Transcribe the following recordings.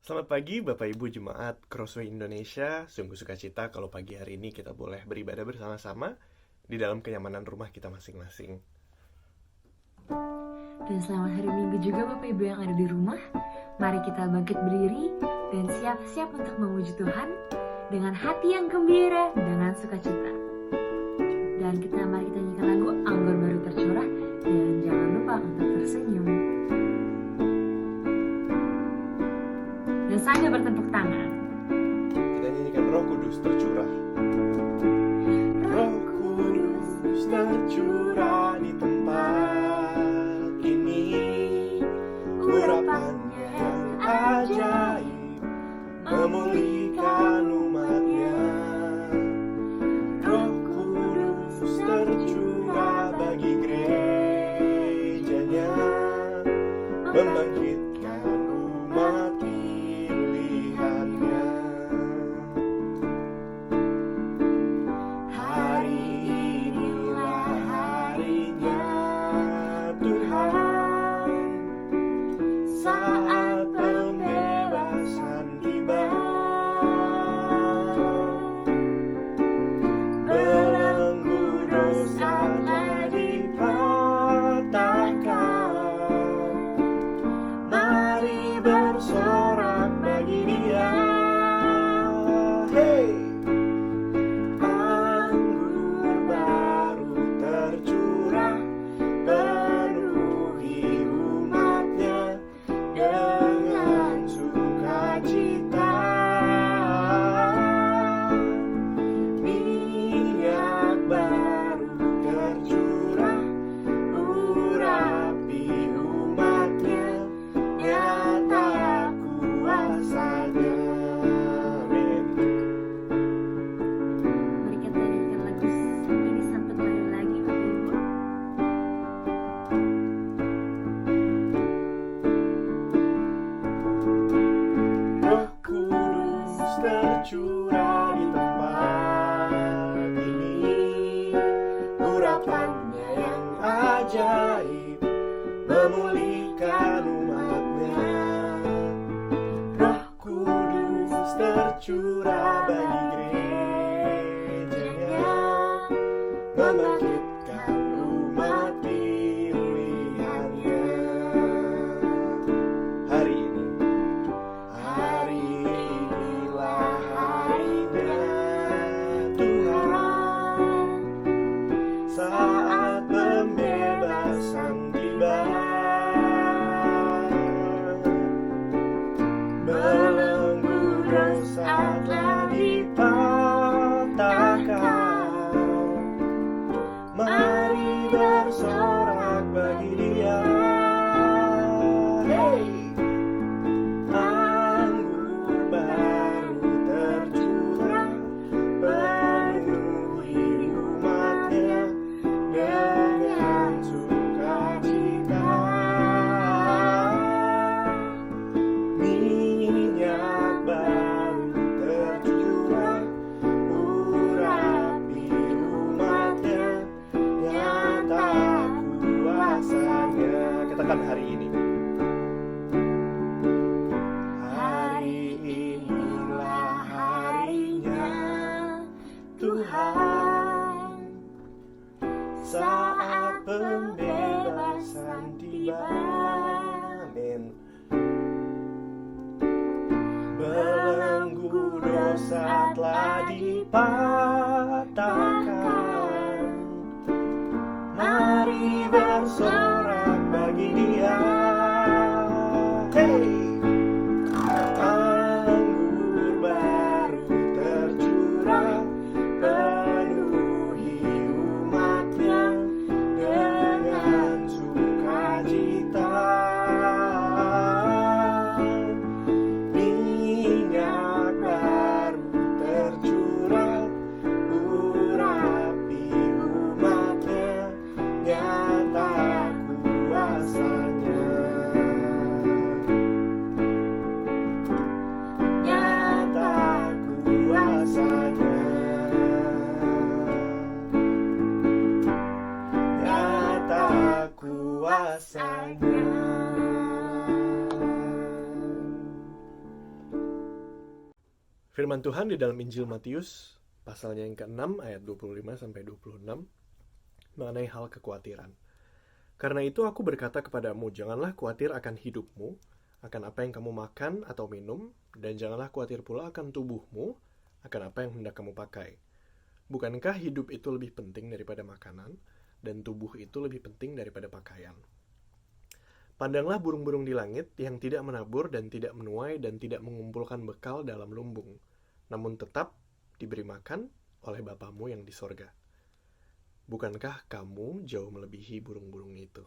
Selamat pagi Bapak Ibu Jemaat Crossway Indonesia. Sungguh sukacita kalau pagi hari ini kita boleh beribadah bersama-sama di dalam kenyamanan rumah kita masing-masing. Dan selamat hari Minggu juga Bapak Ibu yang ada di rumah. Mari kita bangkit berdiri dan siap-siap untuk memuji Tuhan dengan hati yang gembira, dengan sukacita. Dan mari kita nyanyikan lagu Anggur Baru Tercurah. Dan jangan lupa untuk tersenyum. Dan sambil bertepuk tangan, Kita nyanyikan Roh Kudus tercurah. Roh Kudus tercurah di tempat ini, urapannya yang ajaib memulihkan umatnya. Roh Kudus tercurah bagi gerejanya, membangkitkan umat pilihannya. Hari inilah harinya Tuhan, saat pembebasan tiba. Belenggu dosa telah dipatahkan. Mari bersorak bagi Dia. Hey! Anggur baru tercurah, penuhi umatnya dengan sukacita. Minyak baru tercurah, urapi umatnya, nyata kuasanya. Amin. mari kita nyanyikan lagu ini satu kali lagi Bapak Ibu. Roh Kudus tercurah di tempat ini, urapannya yang ajaib memulihkan umatnya. Roh Kudus tercurah bagi gerejanya, membangkitkan umat pilihannya. Hari inilah harinya Tuhan, saat pembebasan tiba. Belenggu dosa telah dipatahkan. Mari bersorak bagi Dia. Hey! Anggur baru tercurah, penuhi umatnya dengan sukacita. Minyak baru tercurah, urapi umatnya, nyata kuasanya. Katakan hari ini. Hari inilah harinya Tuhan, saat pembebasan tiba. Amin. Belenggu dosa telah dipatahkan. Mari bersorak bagi Dia. Hey! Anggur baru tercurah, penuhi umatnya dengan sukacita. Minyak baru tercurah, urapi umatnya, nyata kuasanya. Nyata kuasanya. Nyata kuasanya. Firman Tuhan di dalam Injil Matius pasalnya yang ke-6 ayat 25 sampai 26 mengenai hal kekhawatiran. Karena itu aku berkata kepadamu, janganlah khawatir akan hidupmu, akan apa yang kamu makan atau minum, dan janganlah khawatir pula akan tubuhmu, akan apa yang hendak kamu pakai. Bukankah hidup itu lebih penting daripada makanan, dan tubuh itu lebih penting daripada pakaian? Pandanglah burung-burung di langit yang tidak menabur dan tidak menuai dan tidak mengumpulkan bekal dalam lumbung, namun tetap diberi makan oleh Bapamu yang di sorga. Bukankah kamu jauh melebihi burung-burung itu?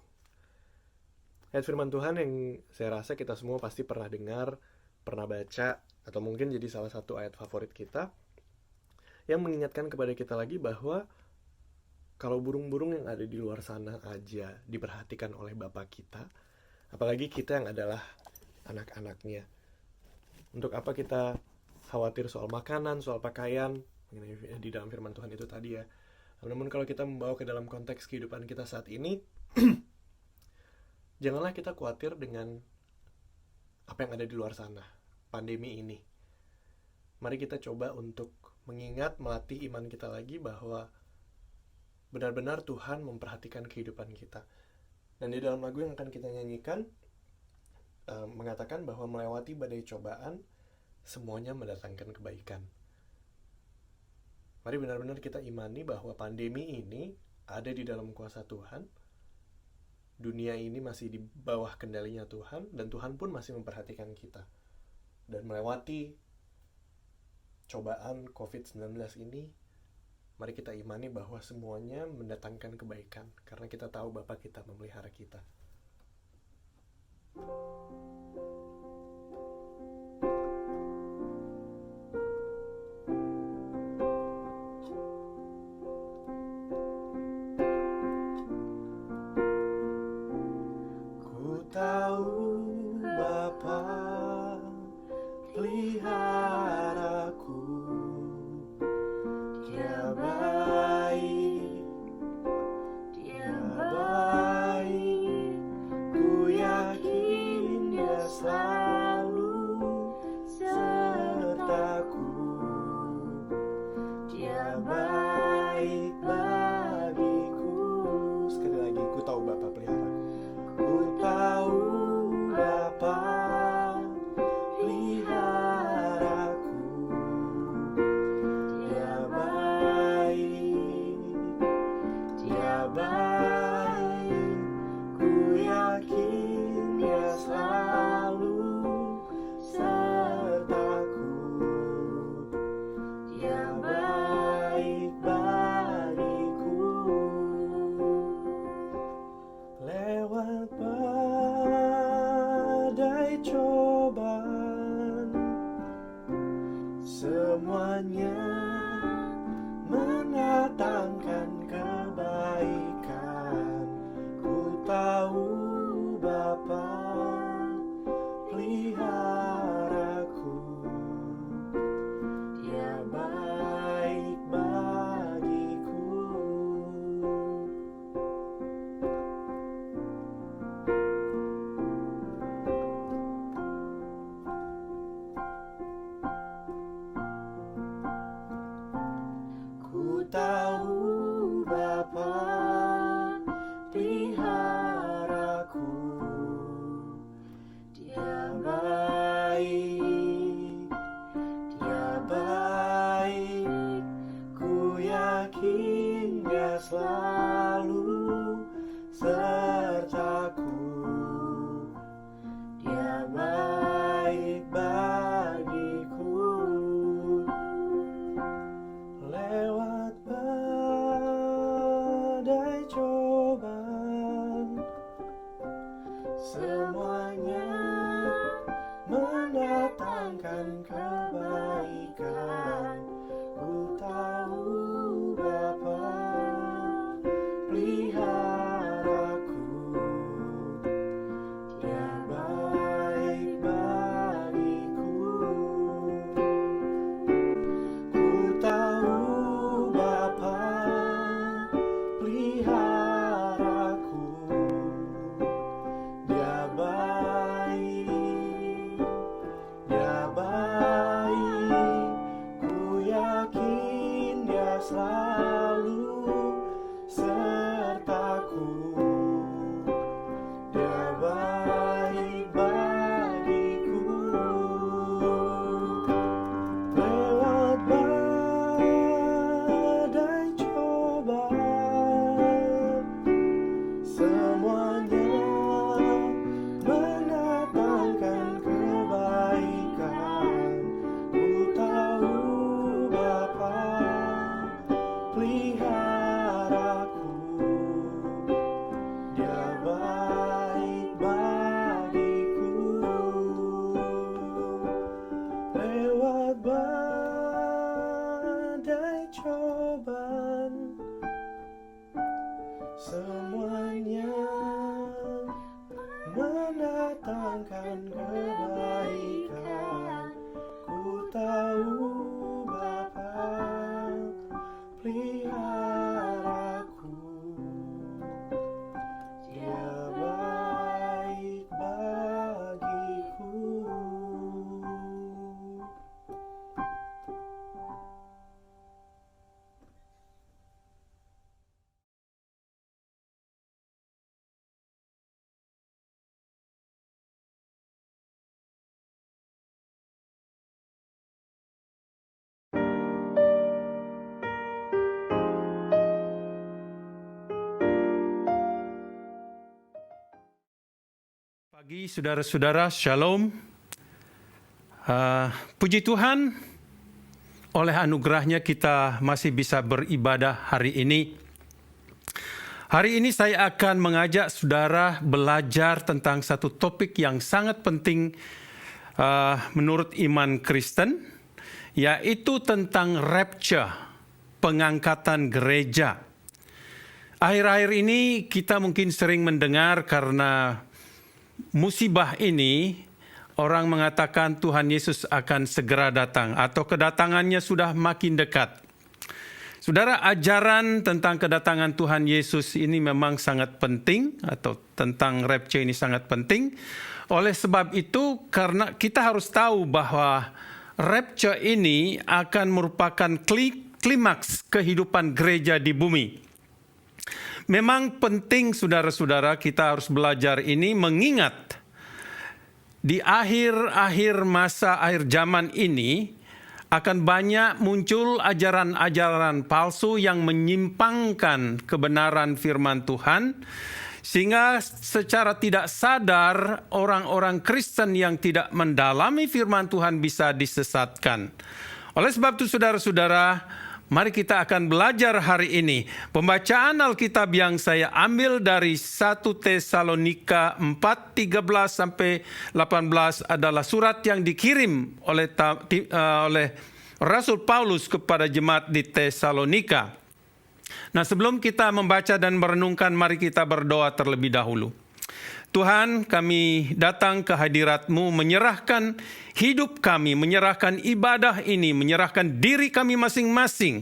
Ayat firman Tuhan yang saya rasa kita semua pasti pernah dengar, pernah baca, atau mungkin jadi salah satu ayat favorit kita, yang mengingatkan kepada kita lagi bahwa kalau burung-burung yang ada di luar sana aja diperhatikan oleh Bapa kita, apalagi kita yang adalah anak-anaknya. Untuk apa kita khawatir soal makanan, soal pakaian, di dalam firman Tuhan itu tadi ya. Namun kalau kita membawa ke dalam konteks kehidupan kita saat ini, janganlah kita khawatir dengan apa yang ada di luar sana, pandemi ini. Mari kita coba untuk mengingat, melatih iman kita lagi bahwa benar-benar Tuhan memperhatikan kehidupan kita. Dan di dalam lagu yang akan kita nyanyikan, mengatakan bahwa melewati badai cobaan, semuanya mendatangkan kebaikan. Mari benar-benar kita imani bahwa pandemi ini ada di dalam kuasa Tuhan. Dunia ini masih di bawah kendalinya Tuhan, dan Tuhan pun masih memperhatikan kita. Dan melewati cobaan COVID-19 ini, mari kita imani bahwa semuanya mendatangkan kebaikan, karena kita tahu Bapa kita memelihara kita. Ku tahu Bapa peliharaku, Dia baik, ku yakin Dia selalu sertaku. Dia baik bagiku. Sekali lagi, ku tahu Bapa peliharaku. Ku tahu Bapa peliharaku. Dia baik, ku yakin Dia selalu sertaku. Dia baik bagiku. Lewat badai cobaan, semuanya mendatangkan kebaikan. Ku tahu Bapa peliharaku. Dia baik bagiku. Ku tahu Bapa peliharaku. Dia baik, ku yakin Dia selalu sertaku. Dia baik bagiku. Lewat badai cobaan, semuanya mendatangkan kebaikan. Ku tahu Bapa peliharaku. Dia baik bagiku. Ku tahu Bapa peliharaku. Dia baik baik bagiku. Lewat badai cobaan, semuanya mendatangkan kebaikan. Ku tahu Bapa peliharaku, Dia baik bagiku. Lewat badai cobaan, semuanya mendatangkan kebaikan. Ku tahu Bapa peliharaku, Dia baik bagiku. Pagi saudara-saudara, shalom. Puji Tuhan, oleh anugerahnya kita masih bisa beribadah hari ini. Hari ini saya akan mengajak saudara belajar tentang satu topik yang sangat penting menurut iman Kristen, yaitu tentang rapture, pengangkatan gereja. Akhir-akhir ini kita mungkin sering mendengar karena musibah ini, orang mengatakan Tuhan Yesus akan segera datang atau kedatangannya sudah makin dekat. Saudara, ajaran tentang kedatangan Tuhan Yesus ini memang sangat penting, atau tentang rapture ini sangat penting. Oleh sebab itu, karena kita harus tahu bahwa rapture ini akan merupakan klimaks kehidupan gereja di bumi. Memang penting saudara-saudara kita harus belajar ini, mengingat di akhir masa akhir zaman ini akan banyak muncul ajaran-ajaran palsu yang menyimpangkan kebenaran firman Tuhan, sehingga secara tidak sadar orang-orang Kristen yang tidak mendalami firman Tuhan bisa disesatkan. Oleh sebab itu saudara-saudara, mari kita akan belajar hari ini. Pembacaan Alkitab yang saya ambil dari 1 Tesalonika 4:13-18 adalah surat yang dikirim oleh Rasul Paulus kepada jemaat di Tesalonika. Nah, sebelum kita membaca dan merenungkan, mari kita berdoa terlebih dahulu. Tuhan, kami datang ke hadirat-Mu, menyerahkan hidup kami, menyerahkan ibadah ini, menyerahkan diri kami masing-masing.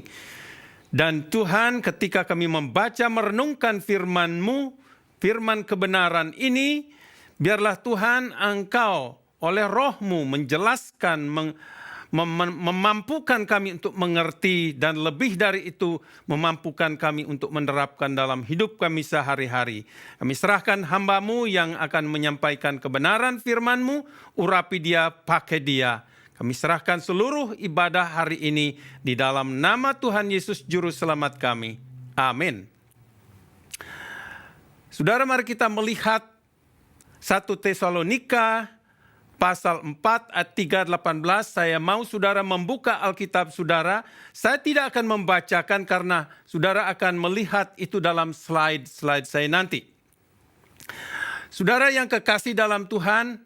Dan Tuhan, ketika kami membaca, merenungkan firman-Mu, firman kebenaran ini, biarlah Tuhan Engkau oleh Roh-Mu menjelaskan, memampukan kami untuk mengerti, dan lebih dari itu memampukan kami untuk menerapkan dalam hidup kami sehari-hari. Kami serahkan hamba-Mu yang akan menyampaikan kebenaran firman-Mu, urapi dia, pakai dia. Kami serahkan seluruh ibadah hari ini di dalam nama Tuhan Yesus Juru Selamat kami. Amin. Saudara, mari kita melihat 1 Tesalonika pasal 4 ayat 3-18, saya mau saudara membuka Alkitab saudara. Saya tidak akan membacakan karena saudara akan melihat itu dalam slide saya nanti. Saudara yang kekasih dalam Tuhan,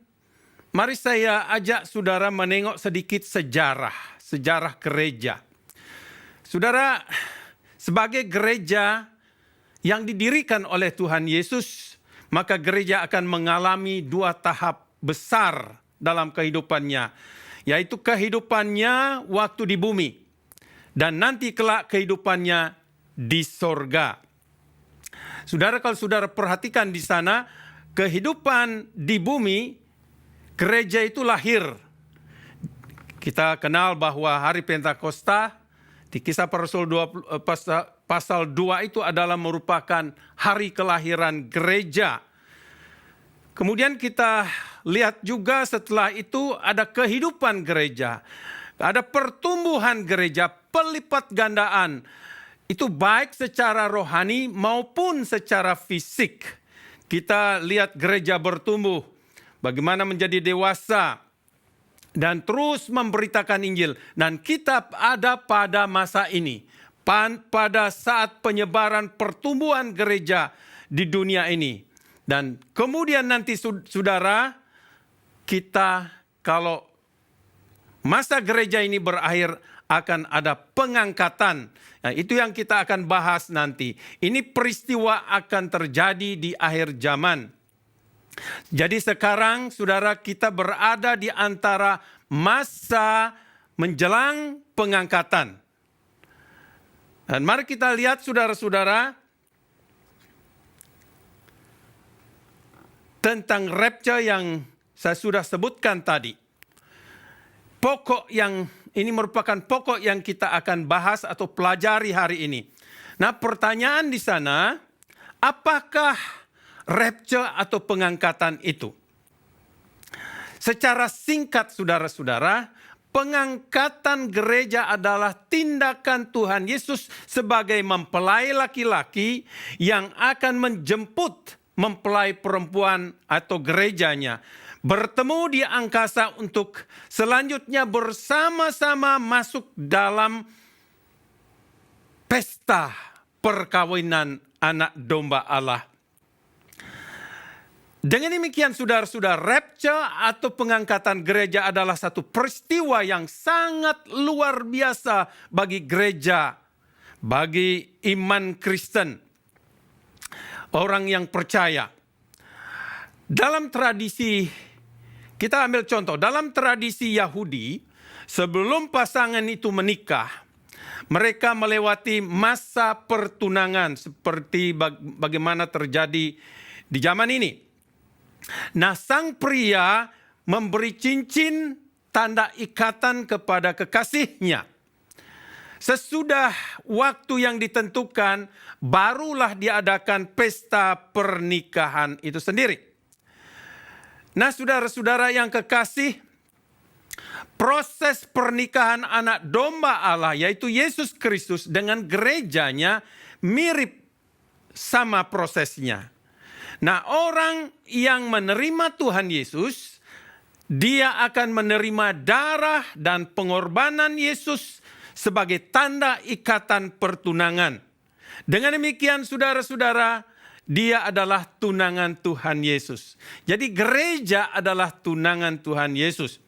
mari saya ajak saudara menengok sedikit sejarah gereja. Saudara, sebagai gereja yang didirikan oleh Tuhan Yesus, maka gereja akan mengalami dua tahap besar dalam kehidupannya, yaitu kehidupannya waktu di bumi dan nanti kelak kehidupannya di sorga. Saudara, kalau saudara perhatikan di sana, kehidupan di bumi, gereja itu lahir. Kita kenal bahwa hari Pentakosta di Kisah para Rasul pasal 2 itu adalah merupakan hari kelahiran gereja. Kemudian kita lihat juga setelah itu ada kehidupan gereja. Ada pertumbuhan gereja, pelipat gandaan. Itu baik secara rohani maupun secara fisik. Kita lihat gereja bertumbuh. Bagaimana menjadi dewasa. Dan terus memberitakan Injil. Dan kita ada pada masa ini. Pada saat penyebaran pertumbuhan gereja di dunia ini. Dan kemudian nanti saudara, kita kalau masa gereja ini berakhir akan ada pengangkatan. Nah, itu yang kita akan bahas nanti. Ini peristiwa akan terjadi di akhir zaman. Jadi sekarang saudara kita berada di antara masa menjelang pengangkatan. Dan mari kita lihat saudara-saudara tentang rapture yang saya sudah sebutkan tadi. Ini merupakan pokok yang kita akan bahas atau pelajari hari ini. Nah, pertanyaan di sana, apakah rapture atau pengangkatan itu? Secara singkat saudara-saudara, pengangkatan gereja adalah tindakan Tuhan Yesus sebagai mempelai laki-laki yang akan menjemput mempelai perempuan atau gerejanya. Bertemu di angkasa untuk selanjutnya bersama-sama masuk dalam pesta perkawinan anak domba Allah. Dengan demikian saudara-saudara, rapture atau pengangkatan gereja adalah satu peristiwa yang sangat luar biasa bagi gereja, bagi iman Kristen, orang yang percaya. Dalam tradisi, kita ambil contoh, dalam tradisi Yahudi, sebelum pasangan itu menikah, mereka melewati masa pertunangan seperti bagaimana terjadi di zaman ini. Nah, sang pria memberi cincin tanda ikatan kepada kekasihnya. Sesudah waktu yang ditentukan, barulah diadakan pesta pernikahan itu sendiri. Nah, saudara-saudara yang kekasih, proses pernikahan anak domba Allah, yaitu Yesus Kristus dengan gerejanya, mirip sama prosesnya. Nah, orang yang menerima Tuhan Yesus, dia akan menerima darah dan pengorbanan Yesus sebagai tanda ikatan pertunangan. Dengan demikian saudara-saudara, dia adalah tunangan Tuhan Yesus. Jadi gereja adalah tunangan Tuhan Yesus.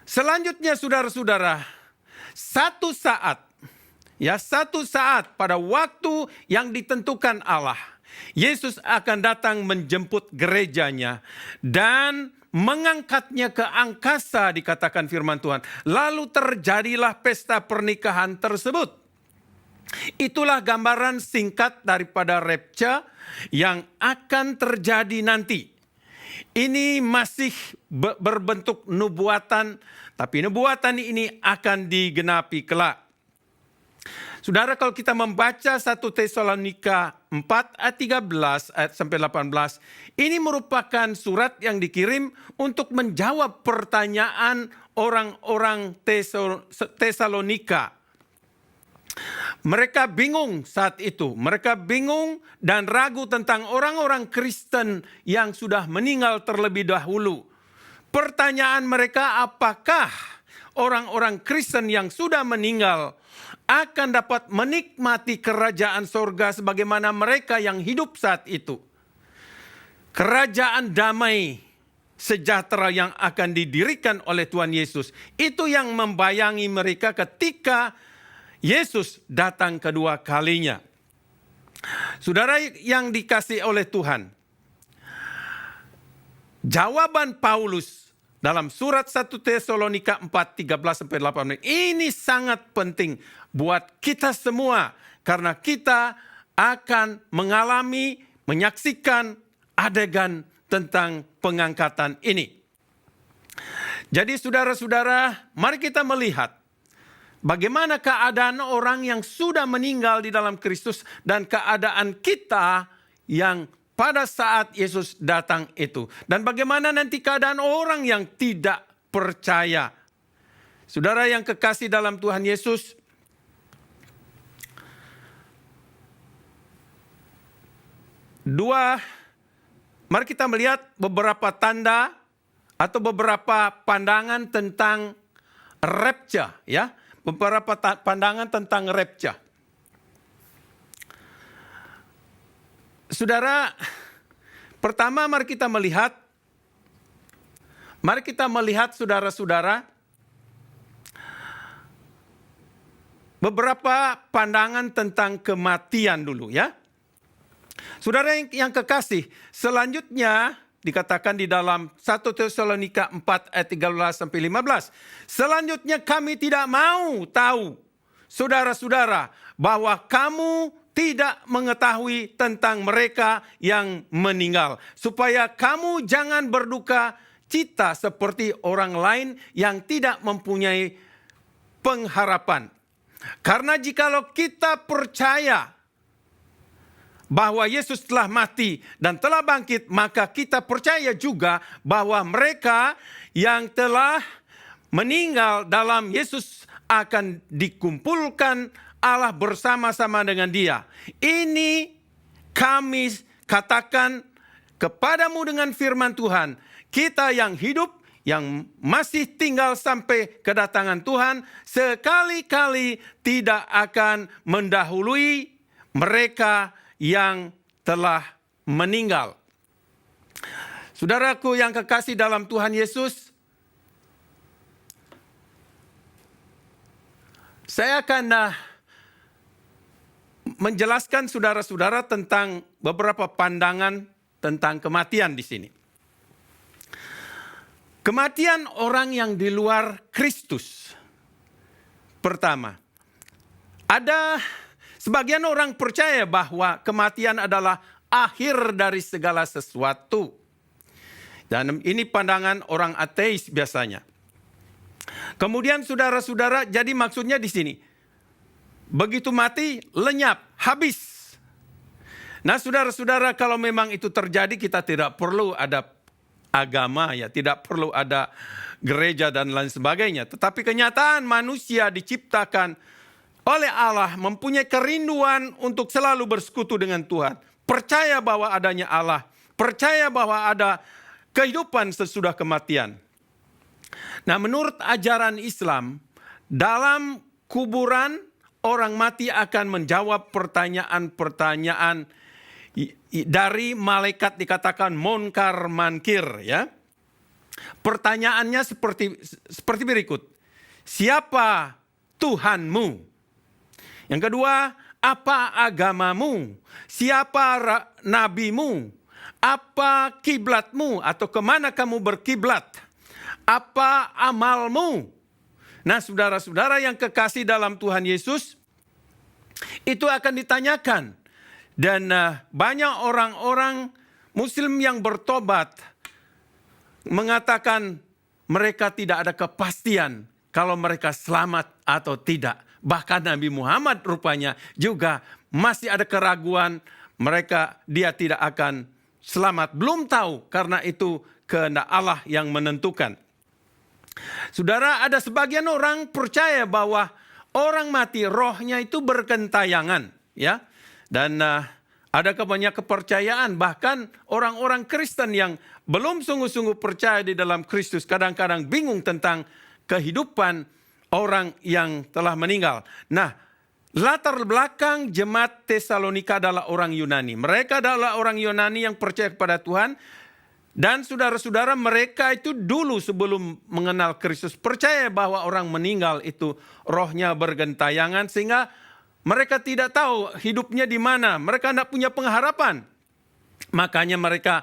Selanjutnya saudara-saudara, satu saat pada waktu yang ditentukan Allah, Yesus akan datang menjemput gerejanya dan mengangkatnya ke angkasa, dikatakan firman Tuhan. Lalu terjadilah pesta pernikahan tersebut. Itulah gambaran singkat daripada rapture yang akan terjadi nanti. Ini masih berbentuk nubuatan, tapi nubuatan ini akan digenapi kelak. Saudara, kalau kita membaca 1 Tesalonika 4 ayat 13 ayat sampai 18, ini merupakan surat yang dikirim untuk menjawab pertanyaan orang-orang Tesalonika. Mereka bingung saat itu. Mereka bingung dan ragu tentang orang-orang Kristen yang sudah meninggal terlebih dahulu. Pertanyaan mereka, apakah orang-orang Kristen yang sudah meninggal akan dapat menikmati kerajaan sorga sebagaimana mereka yang hidup saat itu? Kerajaan damai sejahtera yang akan didirikan oleh Tuhan Yesus. Itu yang membayangi mereka ketika Yesus datang kedua kalinya. Saudara yang dikasihi oleh Tuhan, jawaban Paulus dalam surat 1 Tesalonika 4, 13-18 ini sangat penting buat kita semua. Karena kita akan menyaksikan adegan tentang pengangkatan ini. Jadi saudara-saudara, mari kita melihat bagaimana keadaan orang yang sudah meninggal di dalam Kristus dan keadaan kita yang pada saat Yesus datang itu. Dan bagaimana nanti keadaan orang yang tidak percaya. Saudara yang kekasih dalam Tuhan Yesus, mari kita melihat beberapa tanda atau beberapa pandangan tentang rapture, ya. Beberapa pandangan tentang rapture. Saudara, pertama mari kita melihat saudara-saudara beberapa pandangan tentang kematian dulu, ya. Saudara yang kekasih, selanjutnya dikatakan di dalam 1 Tesalonika 4 ayat 13-15. Selanjutnya kami tidak mau tahu, saudara-saudara, bahwa kamu tidak mengetahui tentang mereka yang meninggal. Supaya kamu jangan berduka cita seperti orang lain yang tidak mempunyai pengharapan. Karena jikalau kita percaya bahwa Yesus telah mati dan telah bangkit, maka kita percaya juga bahwa mereka yang telah meninggal dalam Yesus akan dikumpulkan Allah bersama-sama dengan Dia. Ini kami katakan kepadamu dengan firman Tuhan, kita yang hidup, yang masih tinggal sampai kedatangan Tuhan, sekali-kali tidak akan mendahului mereka yang telah meninggal. Saudaraku yang kekasih dalam Tuhan Yesus, saya akan menjelaskan saudara-saudara tentang beberapa pandangan tentang kematian di sini. Kematian orang yang di luar Kristus. Pertama, ada sebagian orang percaya bahwa kematian adalah akhir dari segala sesuatu. Dan ini pandangan orang ateis biasanya. Kemudian saudara-saudara, jadi maksudnya di sini, begitu mati, lenyap, habis. Nah saudara-saudara, kalau memang itu terjadi, kita tidak perlu ada agama, ya, tidak perlu ada gereja dan lain sebagainya. Tetapi kenyataan manusia diciptakan oleh Allah, mempunyai kerinduan untuk selalu bersekutu dengan Tuhan. Percaya bahwa adanya Allah. Percaya bahwa ada kehidupan sesudah kematian. Nah, menurut ajaran Islam, dalam kuburan orang mati akan menjawab pertanyaan-pertanyaan dari malaikat dikatakan Munkar Mankir, ya. Pertanyaannya seperti berikut. Siapa Tuhanmu? Yang kedua, apa agamamu? Siapa nabimu? Apa kiblatmu atau kemana kamu berkiblat? Apa amalmu? Nah saudara-saudara yang kekasih dalam Tuhan Yesus, itu akan ditanyakan. Dan banyak orang-orang Muslim yang bertobat mengatakan mereka tidak ada kepastian kalau mereka selamat atau tidak. Bahkan Nabi Muhammad rupanya juga masih ada keraguan dia tidak akan selamat. Belum tahu karena itu kehendak Allah yang menentukan. Saudara, ada sebagian orang percaya bahwa orang mati rohnya itu bergentayangan, ya. Dan ada banyak kepercayaan, bahkan orang-orang Kristen yang belum sungguh-sungguh percaya di dalam Kristus kadang-kadang bingung tentang kehidupan orang yang telah meninggal. Nah, latar belakang jemaat Tesalonika adalah orang Yunani. Mereka adalah orang Yunani yang percaya kepada Tuhan. Dan saudara-saudara, mereka itu dulu sebelum mengenal Kristus percaya bahwa orang meninggal itu rohnya bergentayangan, sehingga mereka tidak tahu hidupnya di mana. Mereka tidak punya pengharapan. Makanya mereka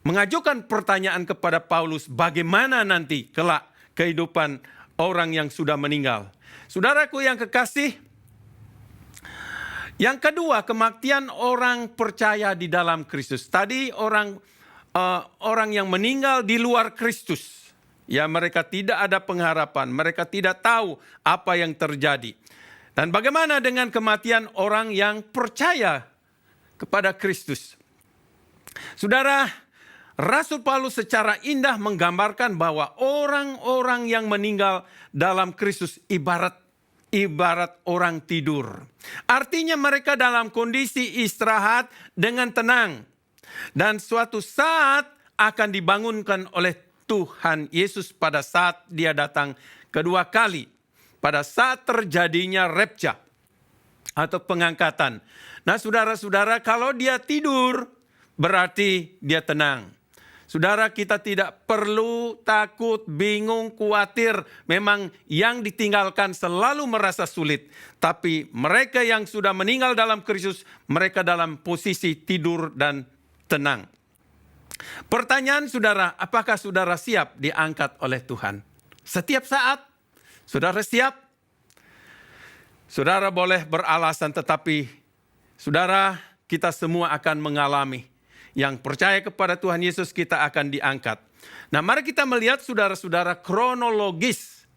mengajukan pertanyaan kepada Paulus, bagaimana nanti kelak kehidupan orang yang sudah meninggal. Saudaraku yang kekasih, yang kedua, kematian orang percaya di dalam Kristus. Tadi orang yang meninggal di luar Kristus, ya, mereka tidak ada pengharapan, mereka tidak tahu apa yang terjadi. Dan bagaimana dengan kematian orang yang percaya kepada Kristus? Saudara, Rasul Paulus secara indah menggambarkan bahwa orang-orang yang meninggal dalam Kristus ibarat orang tidur. Artinya mereka dalam kondisi istirahat dengan tenang. Dan suatu saat akan dibangunkan oleh Tuhan Yesus pada saat dia datang kedua kali. Pada saat terjadinya rapture atau pengangkatan. Nah saudara-saudara, kalau dia tidur berarti dia tenang. Saudara, kita tidak perlu takut, bingung, khawatir. Memang yang ditinggalkan selalu merasa sulit. Tapi mereka yang sudah meninggal dalam Kristus, mereka dalam posisi tidur dan tenang. Pertanyaan saudara, apakah saudara siap diangkat oleh Tuhan? Setiap saat, saudara siap? Saudara boleh beralasan, tetapi saudara, kita semua akan mengalami. Yang percaya kepada Tuhan Yesus, kita akan diangkat. Nah, mari kita melihat saudara-saudara kronologis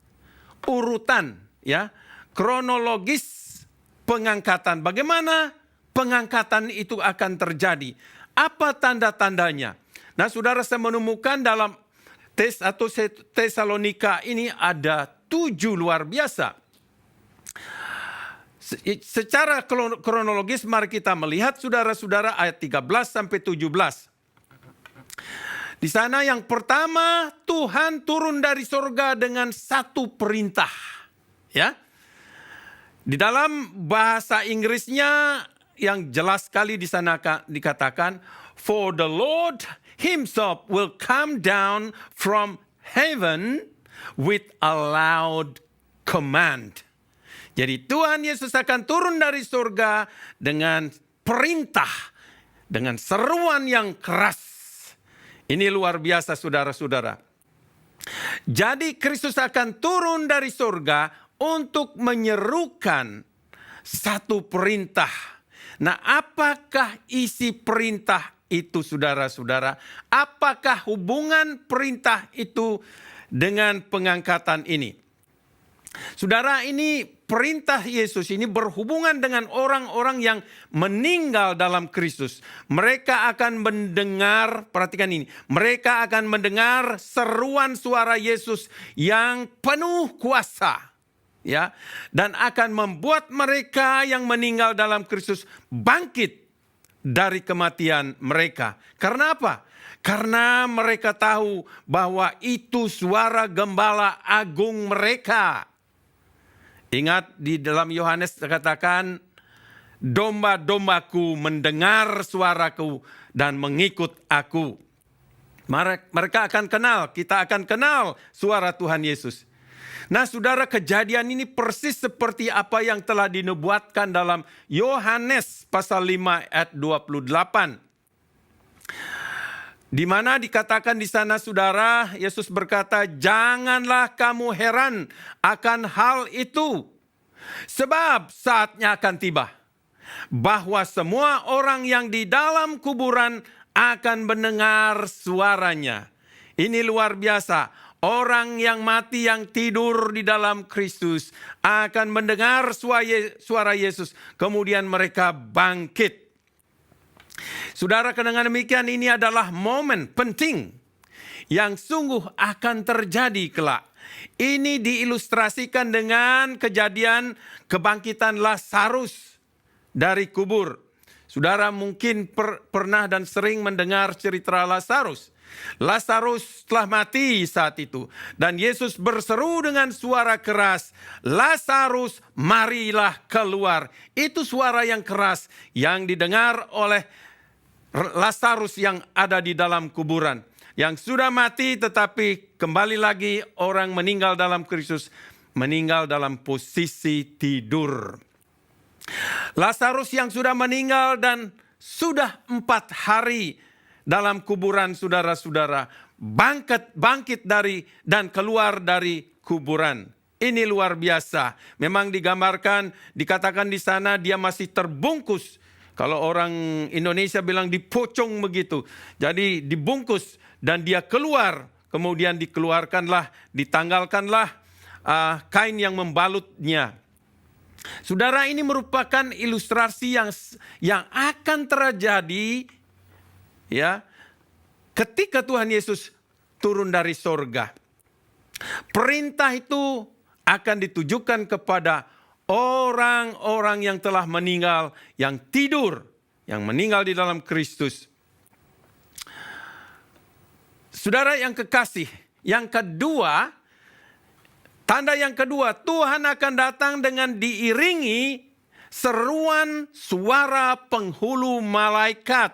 urutan, ya, kronologis pengangkatan. Bagaimana pengangkatan itu akan terjadi? Apa tanda-tandanya? Nah, saudara, saya menemukan dalam Tesalonika ini ada 7 luar biasa. Secara kronologis mari kita melihat saudara-saudara ayat 13 sampai 17. Di sana yang pertama, Tuhan turun dari surga dengan satu perintah. Ya. Di dalam bahasa Inggrisnya yang jelas sekali di sana dikatakan, "For the Lord himself will come down from heaven with a loud command." Jadi Tuhan Yesus akan turun dari surga dengan perintah, dengan seruan yang keras. Ini luar biasa saudara-saudara. Jadi Kristus akan turun dari surga untuk menyerukan satu perintah. Nah, apakah isi perintah itu saudara-saudara? Apakah hubungan perintah itu dengan pengangkatan ini? Saudara, ini perintah Yesus ini berhubungan dengan orang-orang yang meninggal dalam Kristus. Mereka akan mendengar, perhatikan ini, mereka akan mendengar seruan suara Yesus yang penuh kuasa, ya, dan akan membuat mereka yang meninggal dalam Kristus bangkit dari kematian mereka. Karena apa? Karena mereka tahu bahwa itu suara gembala agung mereka. Ingat di dalam Yohanes dikatakan, domba-dombaku mendengar suaraku dan mengikut aku. Mereka akan kenal, kita akan kenal suara Tuhan Yesus. Nah saudara, kejadian ini persis seperti apa yang telah dinubuatkan dalam Yohanes pasal 5 ayat 28. Di mana dikatakan di sana saudara, Yesus berkata, "Janganlah kamu heran akan hal itu, sebab saatnya akan tiba, bahwa semua orang yang di dalam kuburan akan mendengar suaranya." Ini luar biasa. Orang yang mati, yang tidur di dalam Kristus akan mendengar suara Yesus, kemudian mereka bangkit. Saudara, dengan demikian ini adalah momen penting yang sungguh akan terjadi kelak. Ini diilustrasikan dengan kejadian kebangkitan Lazarus dari kubur. Saudara mungkin pernah dan sering mendengar cerita Lazarus. Lazarus telah mati saat itu. Dan Yesus berseru dengan suara keras, "Lazarus, marilah keluar." Itu suara yang keras yang didengar oleh Lazarus yang ada di dalam kuburan. Yang sudah mati tetapi kembali lagi orang meninggal dalam Kristus. Meninggal dalam posisi tidur. Lazarus yang sudah meninggal dan sudah 4 hari dalam kuburan saudara-saudara. Bangkit dari dan keluar dari kuburan. Ini luar biasa. Memang digambarkan, dikatakan di sana dia masih terbungkus. Kalau orang Indonesia bilang dipocong begitu. Jadi dibungkus dan dia keluar. Kemudian dikeluarkanlah, ditanggalkanlah kain yang membalutnya. Saudara, ini merupakan ilustrasi yang akan terjadi ya, ketika Tuhan Yesus turun dari sorga, perintah itu akan ditujukan kepada orang-orang yang telah meninggal, yang tidur, yang meninggal di dalam Kristus. Saudara yang kekasih, yang kedua, tanda yang kedua, Tuhan akan datang dengan diiringi seruan suara penghulu malaikat.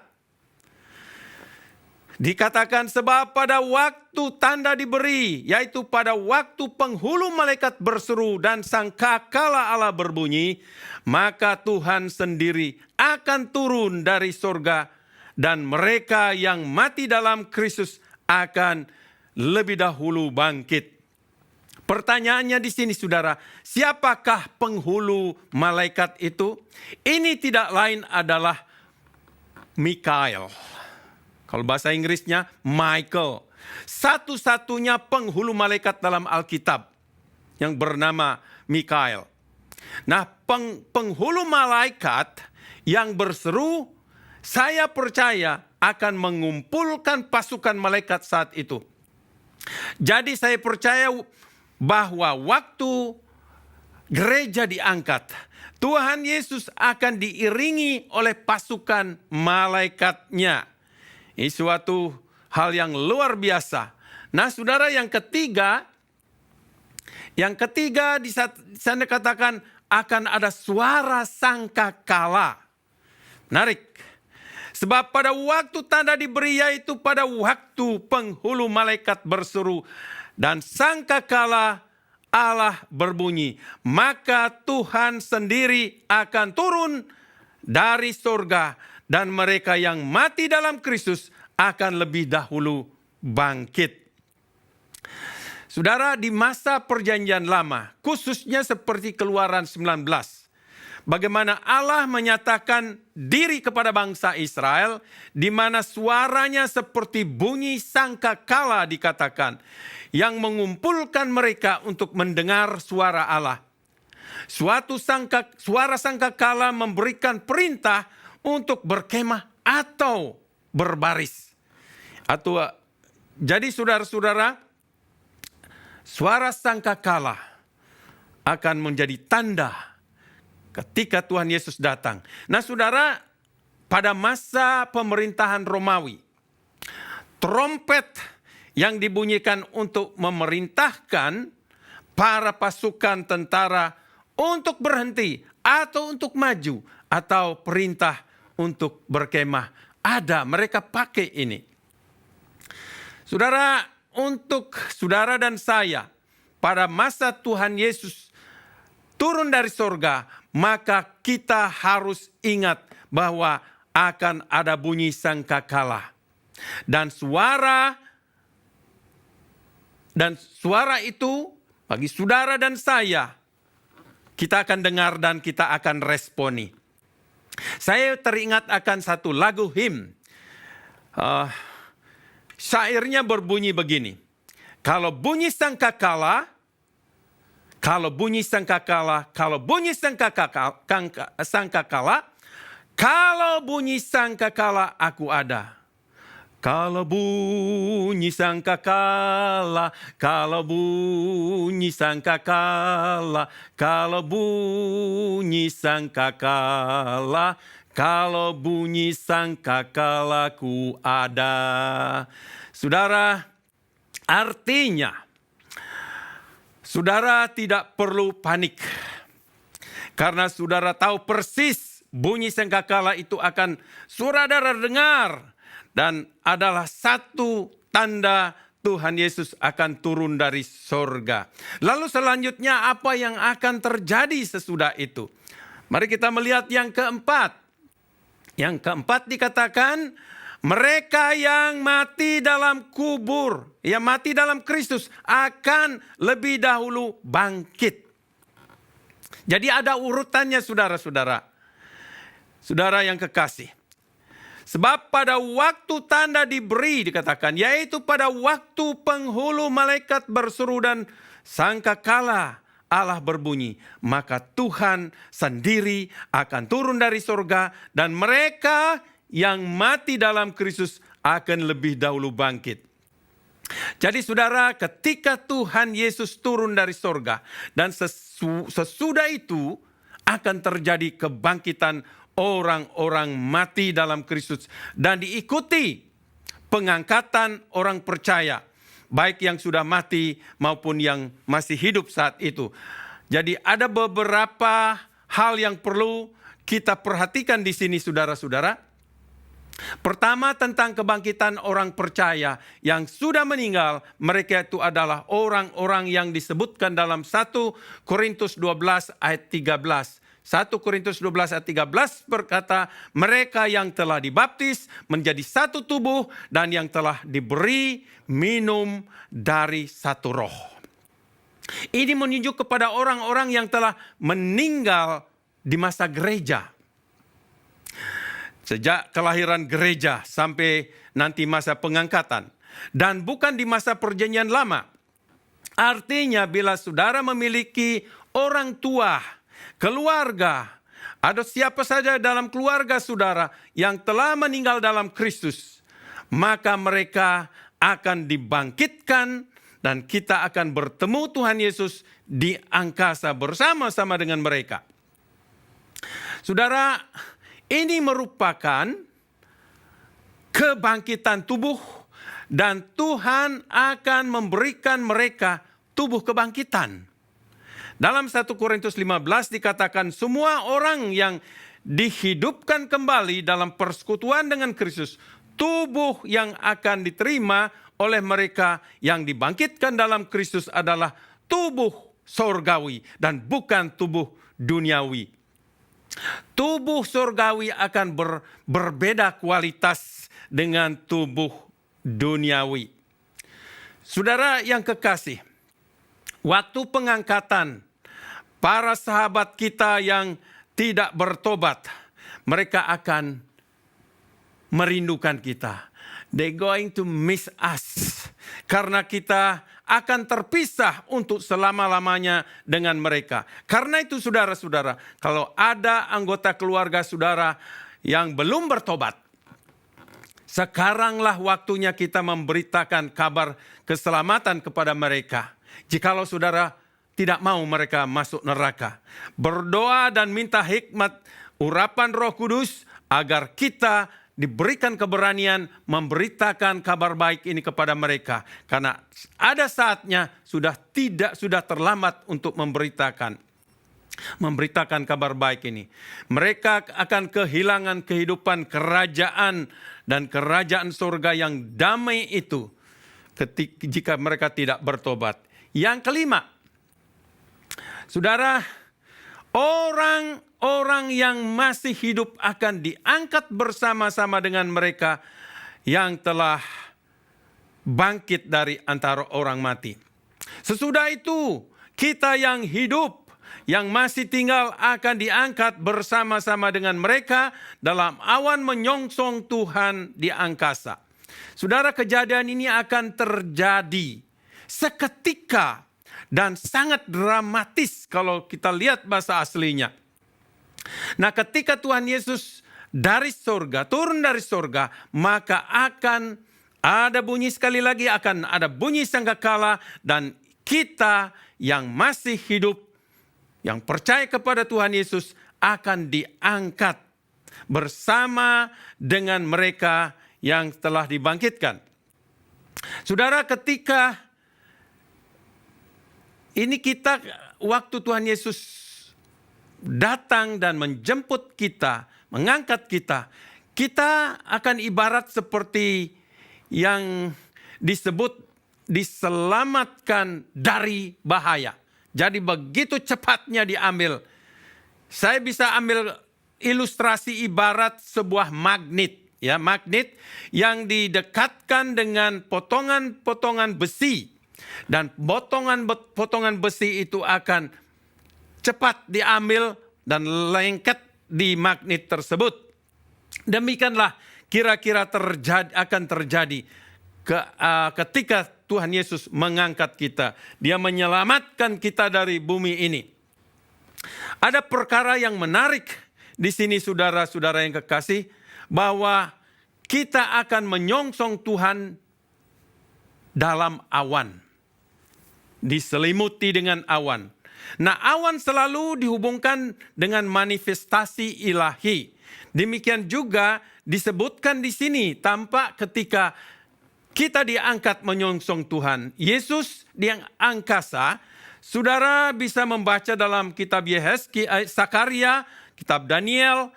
Dikatakan sebab pada waktu tanda diberi, yaitu pada waktu penghulu malaikat berseru dan sangkakala Allah berbunyi, maka Tuhan sendiri akan turun dari sorga dan mereka yang mati dalam Kristus akan lebih dahulu bangkit. Pertanyaannya di sini saudara, siapakah penghulu malaikat itu? Ini tidak lain adalah Mikael. Kalau bahasa Inggrisnya Michael. Satu-satunya penghulu malaikat dalam Alkitab yang bernama Mikael. Nah, penghulu malaikat yang berseru, saya percaya akan mengumpulkan pasukan malaikat saat itu. Jadi saya percaya bahwa waktu gereja diangkat, Tuhan Yesus akan diiringi oleh pasukan malaikatnya. Ini suatu hal yang luar biasa. Nah, saudara, yang ketiga di sana katakan akan ada suara sangkakala. Menarik. Sebab pada waktu tanda diberi, yaitu pada waktu penghulu malaikat berseru dan sangkakala Allah berbunyi, maka Tuhan sendiri akan turun dari surga dan mereka yang mati dalam Kristus akan lebih dahulu bangkit. Saudara, di masa perjanjian lama, khususnya seperti Keluaran 19, bagaimana Allah menyatakan diri kepada bangsa Israel, di mana suaranya seperti bunyi sangkakala dikatakan, yang mengumpulkan mereka untuk mendengar suara Allah. Suara sangkakala memberikan perintah untuk berkemah atau berbaris. Jadi saudara-saudara, suara sangkakala akan menjadi tanda ketika Tuhan Yesus datang. Nah saudara, pada masa pemerintahan Romawi, trompet yang dibunyikan untuk memerintahkan para pasukan tentara untuk berhenti atau untuk maju, atau perintah untuk berkemah. Ada, mereka pakai ini. Saudara, untuk saudara dan saya, pada masa Tuhan Yesus turun dari sorga, maka kita harus ingat bahwa akan ada bunyi sangkakala. Dan suara itu bagi saudara dan saya, kita akan dengar dan kita akan responi. Saya teringat akan satu lagu him. Syairnya berbunyi begini. Kalau bunyi sangkakala, kalau bunyi sangkakala, kalau bunyi sangkakala aku ada. Kalau bunyi sangkakala, kalau bunyi sangkakala, kalau bunyi sangkakala, kalau bunyi sangkakala ku ada. Saudara, artinya saudara tidak perlu panik. Karena saudara tahu persis bunyi sangkakala itu akan saudara dengar. Dan adalah satu tanda Tuhan Yesus akan turun dari sorga. Lalu selanjutnya apa yang akan terjadi sesudah itu? Mari kita melihat yang keempat. Yang keempat dikatakan mereka yang mati dalam kubur, yang mati dalam Kristus akan lebih dahulu bangkit. Jadi ada urutannya saudara-saudara. Saudara yang kekasih. Sebab pada waktu tanda diberi dikatakan, yaitu pada waktu penghulu malaikat berseru dan sangkakala Allah berbunyi, maka Tuhan sendiri akan turun dari surga dan mereka yang mati dalam Kristus akan lebih dahulu bangkit. Jadi saudara, ketika Tuhan Yesus turun dari sorga dan sesudah itu akan terjadi kebangkitan orang-orang mati dalam Kristus dan diikuti pengangkatan orang percaya, baik yang sudah mati maupun yang masih hidup saat itu. Jadi ada beberapa hal yang perlu kita perhatikan di sini saudara-saudara. Pertama, tentang kebangkitan orang percaya yang sudah meninggal. Mereka itu adalah orang-orang yang disebutkan dalam 1 Korintus 12 ayat 13. 1 Korintus 12 ayat 13 berkata, mereka yang telah dibaptis menjadi satu tubuh dan yang telah diberi minum dari satu roh. Ini menunjuk kepada orang-orang yang telah meninggal di masa gereja. Sejak kelahiran gereja sampai nanti masa pengangkatan. Dan bukan di masa perjanjian lama. Artinya bila saudara memiliki orang tua, keluarga, atau siapa saja dalam keluarga saudara yang telah meninggal dalam Kristus, maka mereka akan dibangkitkan dan kita akan bertemu Tuhan Yesus di angkasa bersama-sama dengan mereka. Saudara, ini merupakan kebangkitan tubuh dan Tuhan akan memberikan mereka tubuh kebangkitan. Dalam 1 Korintus 15 dikatakan semua orang yang dihidupkan kembali dalam persekutuan dengan Kristus, tubuh yang akan diterima oleh mereka yang dibangkitkan dalam Kristus adalah tubuh sorgawi dan bukan tubuh duniawi. Tubuh surgawi akan berbeda kualitas dengan tubuh duniawi. Saudara yang kekasih, waktu pengangkatan para sahabat kita yang tidak bertobat, mereka akan merindukan kita. They're going to miss us. Karena kita akan terpisah untuk selama-lamanya dengan mereka. Karena itu saudara-saudara, kalau ada anggota keluarga saudara yang belum bertobat, sekaranglah waktunya kita memberitakan kabar keselamatan kepada mereka. Jikalau saudara tidak mau mereka masuk neraka. Berdoa dan minta hikmat urapan Roh Kudus agar kita diberikan keberanian memberitakan kabar baik ini kepada mereka. Karena ada saatnya sudah terlambat untuk memberitakan kabar baik ini. Mereka akan kehilangan kehidupan kerajaan dan kerajaan surga yang damai itu jika mereka tidak bertobat. Yang kelima, saudara, orang yang masih hidup akan diangkat bersama-sama dengan mereka yang telah bangkit dari antara orang mati. Sesudah itu, kita yang hidup, yang masih tinggal akan diangkat bersama-sama dengan mereka dalam awan menyongsong Tuhan di angkasa. Saudara, kejadian ini akan terjadi seketika dan sangat dramatis kalau kita lihat bahasa aslinya. Nah, ketika Tuhan Yesus turun dari sorga, maka akan ada bunyi sekali lagi, akan ada bunyi sangkakala, dan kita yang masih hidup, yang percaya kepada Tuhan Yesus akan diangkat bersama dengan mereka yang telah dibangkitkan. Saudara, ketika ini kita, waktu Tuhan Yesus datang dan menjemput kita, mengangkat kita, kita akan ibarat seperti yang disebut diselamatkan dari bahaya. Jadi begitu cepatnya diambil. Saya bisa ambil ilustrasi ibarat sebuah magnet. Ya, magnet yang didekatkan dengan potongan-potongan besi. Dan potongan besi itu akan cepat diambil dan lengket di magnet tersebut. Demikianlah kira-kira akan terjadi ketika Tuhan Yesus mengangkat kita. Dia menyelamatkan kita dari bumi ini. Ada perkara yang menarik di sini saudara-saudara yang kekasih, bahwa kita akan menyongsong Tuhan dalam awan. Diselimuti dengan awan. Nah, awan selalu dihubungkan dengan manifestasi ilahi. Demikian juga disebutkan di sini tampak ketika kita diangkat menyongsong Tuhan. Yesus di angkasa, saudara bisa membaca dalam kitab Yehezkiel, Sakaria, kitab Daniel,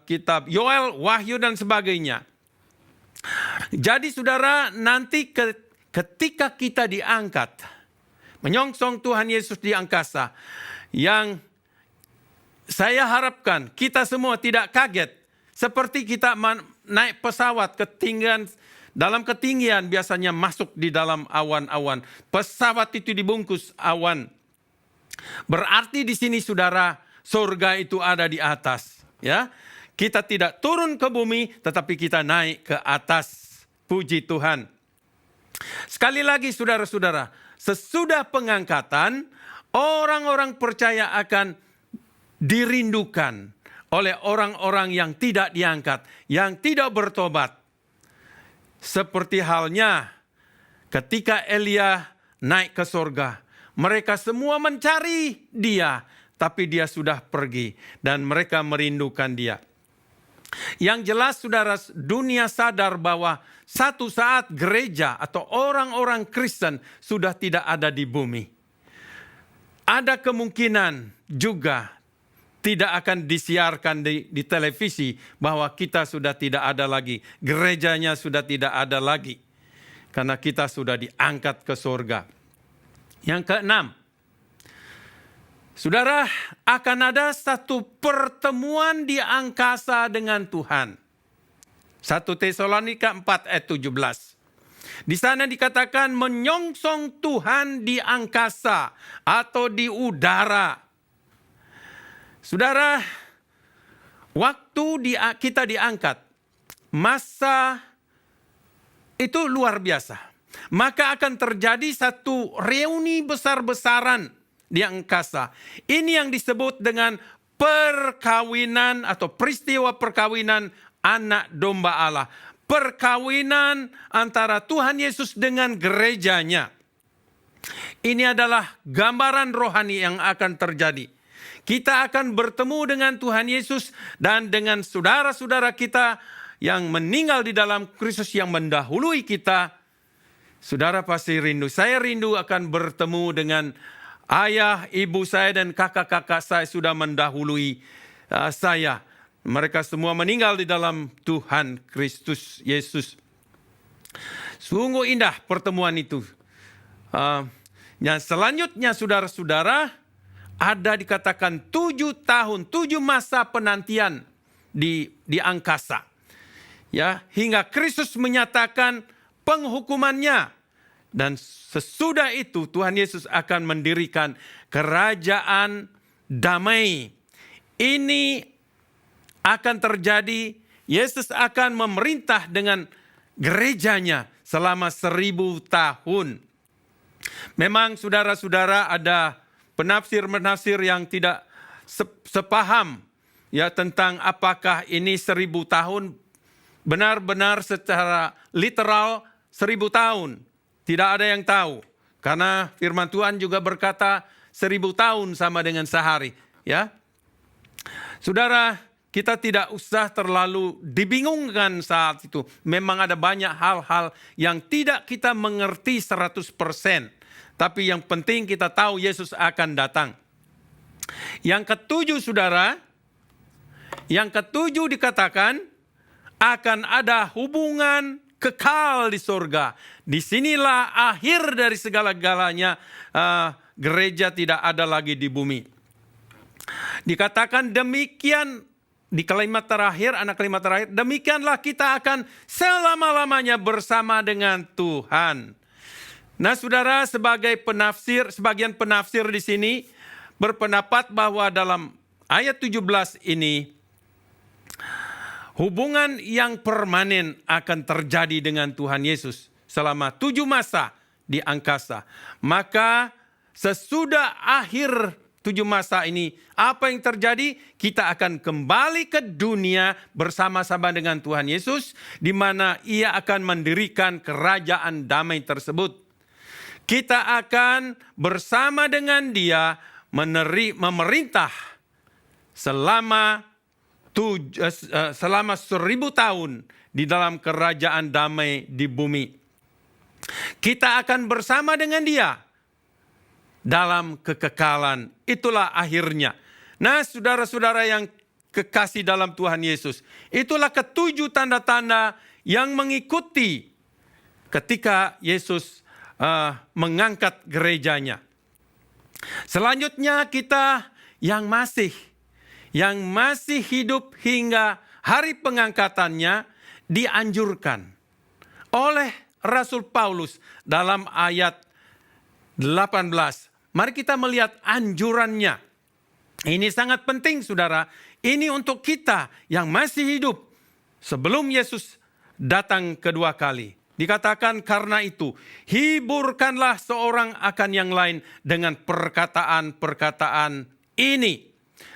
kitab Yoel, Wahyu dan sebagainya. Jadi saudara, nanti ketika kita diangkat, menyongsong Tuhan Yesus di angkasa, yang saya harapkan kita semua tidak kaget. Seperti kita naik pesawat dalam ketinggian biasanya masuk di dalam awan-awan. Pesawat itu dibungkus awan. Berarti di sini saudara, surga itu ada di atas. Ya, kita tidak turun ke bumi, tetapi kita naik ke atas. Puji Tuhan. Sekali lagi saudara-saudara, sesudah pengangkatan, orang-orang percaya akan dirindukan oleh orang-orang yang tidak diangkat, yang tidak bertobat. Seperti halnya ketika Elia naik ke surga, mereka semua mencari dia, tapi dia sudah pergi dan mereka merindukan dia. Yang jelas saudara, dunia sadar bahwa satu saat gereja atau orang-orang Kristen sudah tidak ada di bumi. Ada kemungkinan juga tidak akan disiarkan di televisi bahwa kita sudah tidak ada lagi. Gerejanya sudah tidak ada lagi. Karena kita sudah diangkat ke surga. Yang keenam, saudara, akan ada satu pertemuan di angkasa dengan Tuhan. 1 Tesalonika 4 ayat 17. Di sana dikatakan menyongsong Tuhan di angkasa atau di udara. Saudara, waktu kita diangkat, masa itu luar biasa. Maka akan terjadi satu reuni besar-besaran di angkasa. Ini yang disebut dengan perkawinan atau peristiwa perkawinan anak domba Allah. Perkawinan antara Tuhan Yesus dengan gerejanya. Ini adalah gambaran rohani yang akan terjadi. Kita akan bertemu dengan Tuhan Yesus dan dengan saudara-saudara kita yang meninggal di dalam Kristus yang mendahului kita. Saudara pasti rindu. Saya rindu akan bertemu dengan ayah, ibu saya dan kakak-kakak saya sudah mendahului saya. Mereka semua meninggal di dalam Tuhan Kristus Yesus. Sungguh indah pertemuan itu. Yang selanjutnya saudara-saudara, ada dikatakan 7 tahun, 7 masa penantian di angkasa. Ya, hingga Kristus menyatakan penghukumannya. Dan sesudah itu Tuhan Yesus akan mendirikan kerajaan damai. Ini akan terjadi, Yesus akan memerintah dengan gerejanya selama 1000 tahun. Memang saudara-saudara ada penafsir-penafsir yang tidak sepaham ya tentang apakah ini 1000 tahun benar-benar secara literal 1000 tahun. Tidak ada yang tahu. Karena firman Tuhan juga berkata 1000 tahun sama dengan sehari. Ya, saudara, kita tidak usah terlalu dibingungkan saat itu. Memang ada banyak hal-hal yang tidak kita mengerti 100%. Tapi yang penting kita tahu Yesus akan datang. Yang ketujuh saudara, yang ketujuh dikatakan akan ada hubungan kekal di surga. Disinilah akhir dari segala-galanya, gereja tidak ada lagi di bumi. Dikatakan demikian di kalimat terakhir, anak kalimat terakhir, demikianlah kita akan selama-lamanya bersama dengan Tuhan. Nah saudara, sebagian penafsir di sini berpendapat bahwa dalam ayat 17 ini, hubungan yang permanen akan terjadi dengan Tuhan Yesus selama 7 masa di angkasa. Maka sesudah akhir 7 masa ini, apa yang terjadi? Kita akan kembali ke dunia bersama-sama dengan Tuhan Yesus, di mana Ia akan mendirikan kerajaan damai tersebut. Kita akan bersama dengan Dia memerintah selama 1000 tahun di dalam kerajaan damai di bumi. Kita akan bersama dengan Dia dalam kekekalan. Itulah akhirnya. Nah, saudara-saudara yang kekasih dalam Tuhan Yesus, itulah ketujuh tanda-tanda yang mengikuti ketika Yesus mengangkat gerejanya. Selanjutnya kita yang masih hidup hingga hari pengangkatannya dianjurkan oleh Rasul Paulus dalam ayat 18. Mari kita melihat anjurannya. Ini sangat penting, saudara. Ini untuk kita yang masih hidup sebelum Yesus datang kedua kali. Dikatakan karena itu, hiburkanlah seorang akan yang lain dengan perkataan-perkataan ini.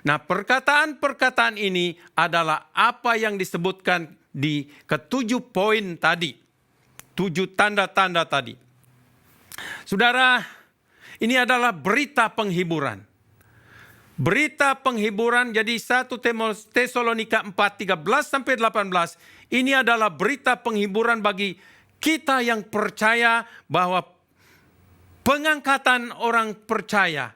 Nah, perkataan-perkataan ini adalah apa yang disebutkan di ketujuh poin tadi. 7 tanda-tanda tadi. Saudara, ini adalah berita penghiburan. Berita penghiburan, jadi 1 Tesalonika 4:13-18, ini adalah berita penghiburan bagi kita yang percaya bahwa pengangkatan orang percaya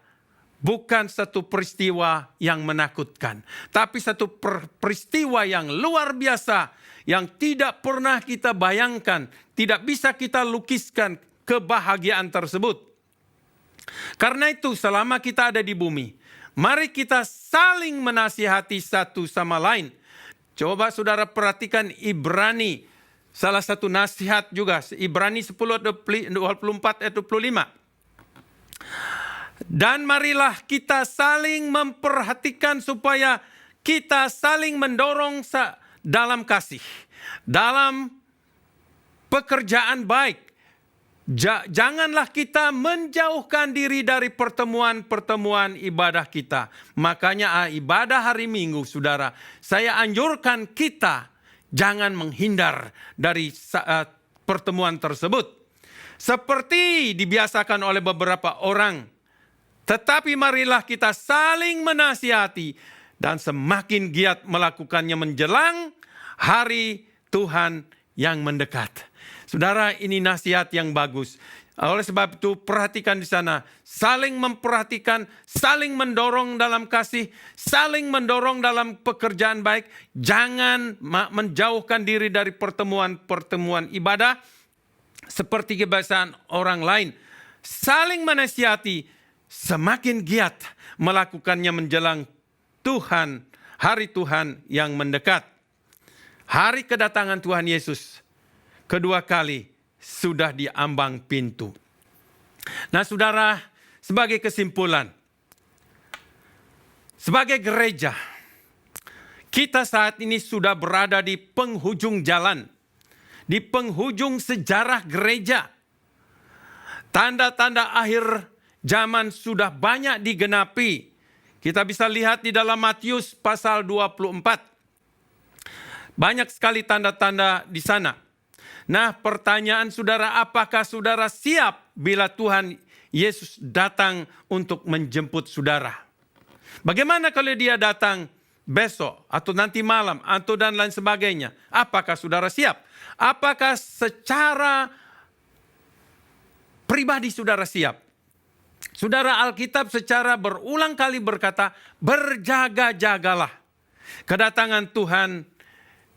bukan satu peristiwa yang menakutkan, tapi satu peristiwa yang luar biasa, yang tidak pernah kita bayangkan, tidak bisa kita lukiskan kebahagiaan tersebut. Karena itu selama kita ada di bumi, mari kita saling menasihati satu sama lain. Coba saudara perhatikan Ibrani, salah satu nasihat juga, Ibrani 10:24-25. Dan marilah kita saling memperhatikan supaya kita saling mendorong dalam kasih, dalam pekerjaan baik. Janganlah kita menjauhkan diri dari pertemuan-pertemuan ibadah kita. Makanya ibadah hari Minggu, saudara, saya anjurkan kita jangan menghindar dari pertemuan tersebut. Seperti dibiasakan oleh beberapa orang. Tetapi marilah kita saling menasihati dan semakin giat melakukannya menjelang hari Tuhan yang mendekat. Saudara, ini nasihat yang bagus. Oleh sebab itu perhatikan di sana, saling memperhatikan, saling mendorong dalam kasih, saling mendorong dalam pekerjaan baik. Jangan menjauhkan diri dari pertemuan-pertemuan ibadah seperti kebiasaan orang lain. Saling menasihati, semakin giat melakukannya menjelang Tuhan, hari Tuhan yang mendekat. Hari kedatangan Tuhan Yesus kedua kali sudah di ambang pintu. Nah, saudara, sebagai kesimpulan, sebagai gereja, kita saat ini sudah berada di penghujung jalan, di penghujung sejarah gereja. Tanda-tanda akhir zaman sudah banyak digenapi. Kita bisa lihat di dalam Matius pasal 24. Banyak sekali tanda-tanda di sana. Nah, pertanyaan saudara, apakah saudara siap bila Tuhan Yesus datang untuk menjemput saudara? Bagaimana kalau dia datang besok atau nanti malam atau dan lain sebagainya? Apakah saudara siap? Apakah secara pribadi saudara siap? Saudara, Alkitab secara berulang kali berkata, berjaga-jagalah. Kedatangan Tuhan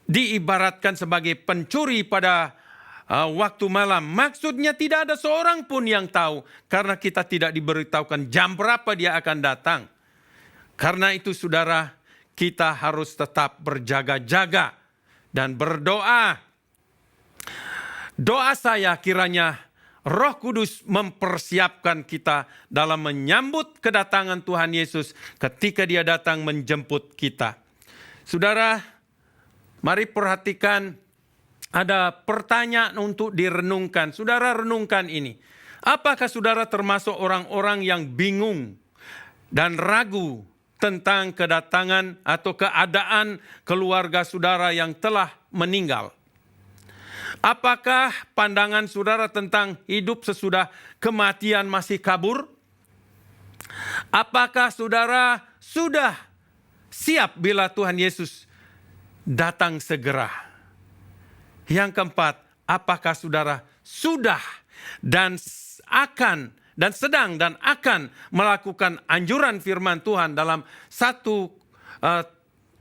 diibaratkan sebagai pencuri pada waktu malam. Maksudnya tidak ada seorang pun yang tahu, karena kita tidak diberitahukan jam berapa dia akan datang. Karena itu saudara, kita harus tetap berjaga-jaga dan berdoa. Doa saya kiranya Roh Kudus mempersiapkan kita dalam menyambut kedatangan Tuhan Yesus ketika dia datang menjemput kita. Saudara, mari perhatikan, ada pertanyaan untuk direnungkan. Saudara renungkan ini. Apakah saudara termasuk orang-orang yang bingung dan ragu tentang kedatangan atau keadaan keluarga saudara yang telah meninggal? Apakah pandangan saudara tentang hidup sesudah kematian masih kabur? Apakah saudara sudah siap bila Tuhan Yesus datang segera? Yang keempat, apakah saudara sudah dan sedang dan akan melakukan anjuran firman Tuhan dalam 1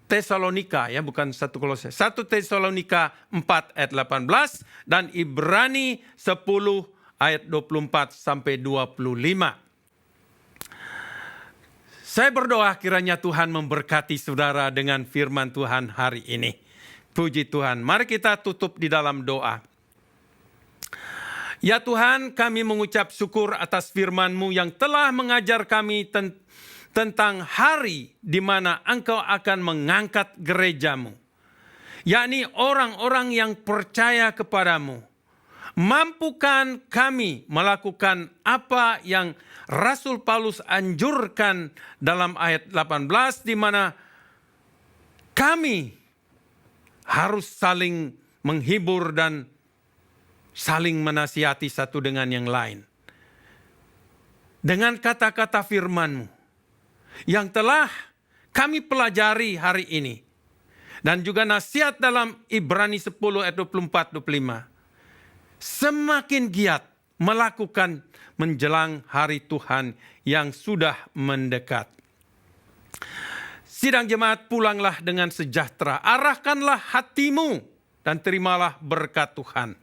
Tesalonika, ya bukan 1 Kolose, 1 Tesalonika 4 ayat 18 dan Ibrani 10 ayat 24 sampai 25. Saya berdoa kiranya Tuhan memberkati saudara dengan firman Tuhan hari ini. Puji Tuhan. Mari kita tutup di dalam doa. Ya Tuhan, kami mengucap syukur atas firman-Mu yang telah mengajar kami tentang hari di mana Engkau akan mengangkat gereja-Mu, yakni orang-orang yang percaya kepadamu. Mampukan kami melakukan apa yang Rasul Paulus anjurkan dalam ayat 18, di mana kami harus saling menghibur dan saling menasihati satu dengan yang lain. Dengan kata-kata firman-Mu yang telah kami pelajari hari ini, dan juga nasihat dalam Ibrani 10 ayat 24-25, semakin giat melakukan menjelang hari Tuhan yang sudah mendekat. Sidang jemaat, pulanglah dengan sejahtera, arahkanlah hatimu dan terimalah berkat Tuhan.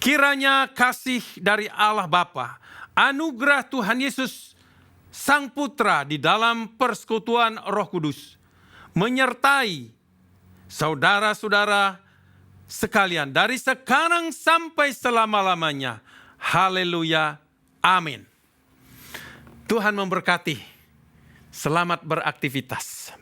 Kiranya kasih dari Allah Bapa, anugerah Tuhan Yesus Sang Putra di dalam persekutuan Roh Kudus menyertai saudara-saudara sekalian dari sekarang sampai selama-lamanya. Haleluya. Amin. Tuhan memberkati. Selamat beraktivitas.